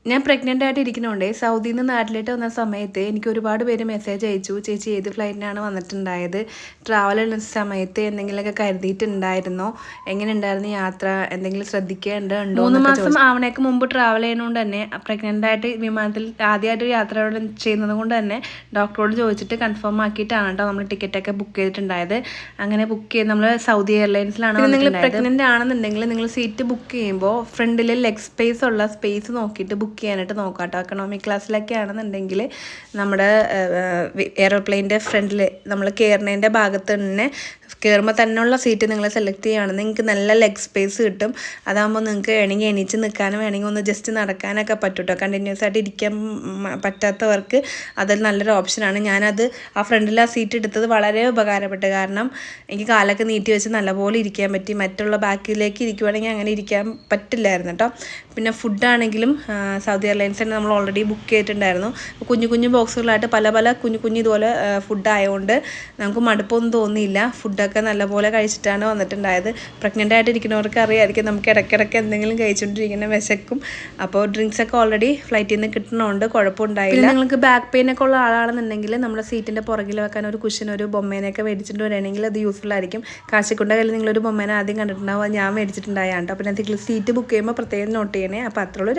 ഞാൻ പ്രഗ്നൻ്റ് ആയിട്ട് ഇരിക്കണോണ്ടേ സൗദിയിൽ നിന്ന് നാട്ടിലോട്ട് വന്ന സമയത്ത് എനിക്ക് ഒരുപാട് പേര് മെസ്സേജ് അയച്ചു, ചേച്ചി ഏത് ഫ്ലൈറ്റിനാണ് വന്നിട്ടുണ്ടായത്, ട്രാവൽ ചെയ്യുന്ന സമയത്ത് എന്തെങ്കിലുമൊക്കെ കരുതിയിട്ടുണ്ടായിരുന്നോ, എങ്ങനെ ഉണ്ടായിരുന്നു യാത്ര, എന്തെങ്കിലും ശ്രദ്ധിക്കേണ്ടതുണ്ടോ. 3 മാസം ആവണേക്ക് മുമ്പ് ട്രാവൽ ചെയ്യുന്നതുകൊണ്ട് തന്നെ പ്രഗ്നൻ്റ് ആയിട്ട് വിമാനത്തിൽ ആദ്യമായിട്ട് യാത്ര ചെയ്യുന്നത് കൊണ്ട് തന്നെ ഡോക്ടറോട് ചോദിച്ചിട്ട് കൺഫേം ആക്കിയിട്ടാണ് കേട്ടോ നമ്മൾ ടിക്കറ്റൊക്കെ ബുക്ക് ചെയ്തിട്ടുണ്ടായത്. അങ്ങനെ ബുക്ക് ചെയ്ത് നമ്മൾ സൗദി എയർലൈൻസിലാണ്. നിങ്ങൾ പ്രഗ്നൻ്റ് ആണെന്നുണ്ടെങ്കിൽ നിങ്ങൾ സീറ്റ് ബുക്ക് ചെയ്യുമ്പോൾ ഫ്രണ്ടിൽ ലെഗ് സ്പേസ് ഉള്ള സ്പേസ് നോക്കിയിട്ട് ബുക്ക് ചെയ്യാനായിട്ട് നോക്കാം കേട്ടോ. എക്കണോമിക് ക്ലാസ്സിലൊക്കെ ആണെന്നുണ്ടെങ്കിൽ നമ്മുടെ എയർപ്ലെയിൻ്റെ ഫ്രണ്ടിൽ നമ്മൾ കയറുന്നതിൻ്റെ ഭാഗത്ത് തന്നെ കയറുമ്പോൾ തന്നെയുള്ള സീറ്റ് നിങ്ങൾ സെലക്ട് ചെയ്യുകയാണെങ്കിൽ നിങ്ങൾക്ക് നല്ല ലെഗ് സ്പേസ് കിട്ടും. അതാകുമ്പോൾ നിങ്ങൾക്ക് വേണമെങ്കിൽ എണീച്ച് നിൽക്കാനും വേണമെങ്കിൽ ഒന്ന് ജസ്റ്റ് നടക്കാനൊക്കെ പറ്റും കേട്ടോ. കണ്ടിന്യൂസ് ആയിട്ട് ഇരിക്കാൻ പറ്റാത്തവർക്ക് അതിൽ നല്ലൊരു ഓപ്ഷനാണ്. ഞാനത് ആ ഫ്രണ്ടിൽ ആ സീറ്റ് എടുത്തത് വളരെ ഉപകാരപ്പെട്ടു. കാരണം എനിക്ക് കാലൊക്കെ നീട്ടി വെച്ച് നല്ലപോലെ ഇരിക്കാൻ പറ്റി. മറ്റുള്ള ബാക്കിലേക്ക് ഇരിക്കുവാണെങ്കിൽ അങ്ങനെ ഇരിക്കാൻ പറ്റില്ലായിരുന്നു കേട്ടോ. പിന്നെ ഫുഡാണെങ്കിലും സൗദി എയർലൈൻസ് തന്നെ നമ്മൾ ഓൾറെഡി ബുക്ക് ചെയ്തിട്ടുണ്ടായിരുന്നു. കുഞ്ഞു കുഞ്ഞു ബോക്സുകളായിട്ട് പല കുഞ്ഞു ഇതുപോലെ ഫുഡ് ആയതുകൊണ്ട് നമുക്ക് മടുപ്പൊന്നും തോന്നിയില്ല. ഫുഡൊക്കെ നല്ലപോലെ കഴിച്ചിട്ടാണ് വന്നിട്ടുണ്ടായത്. പ്രഗ്നൻ്റ് ആയിട്ട് ഇരിക്കുന്നവർക്ക് അറിയാമായിരിക്കും നമുക്ക് ഇടയ്ക്കിടയ്ക്ക് എന്തെങ്കിലും കഴിച്ചുകൊണ്ടിരിക്കുന്ന വിശക്കും. അപ്പോൾ ഡ്രിങ്ക്സൊക്കെ ഓൾറെഡി ഫ്ലൈറ്റിൽ നിന്ന് കിട്ടുന്നതുകൊണ്ട് കുഴപ്പമുണ്ടായില്ല. നിങ്ങൾക്ക് ബാക്ക് പെയിൻ ഒക്കെ ഉള്ള ആളാണെന്നുണ്ടെങ്കിൽ നമ്മുടെ സീറ്റിൻ്റെ പുറകിൽ വെക്കാൻ ഒരു കുഷൻ, ഒരു ബൊമ്മേനെയൊക്കെ മേടിച്ചിട്ട് വരികയാണെങ്കിൽ അത് യൂസ്ഫുൾ ആയിരിക്കും. കാശിക്കൊണ്ട കയ്യിൽ നിങ്ങളൊരു ബൊമ്മേനെ ആദ്യം കണ്ടിട്ടുണ്ടാവും, അത് ഞാൻ മേടിച്ചിട്ടുണ്ടായാണ് കേട്ടോ. പിന്നെ എന്തെങ്കിലും സീറ്റ് ബുക്ക് ചെയ്യുമ്പോൾ പ്രത്യേകം നോട്ട് ചെയ്യണേ. അപ്പോൾ അത്രയുള്ളൂ.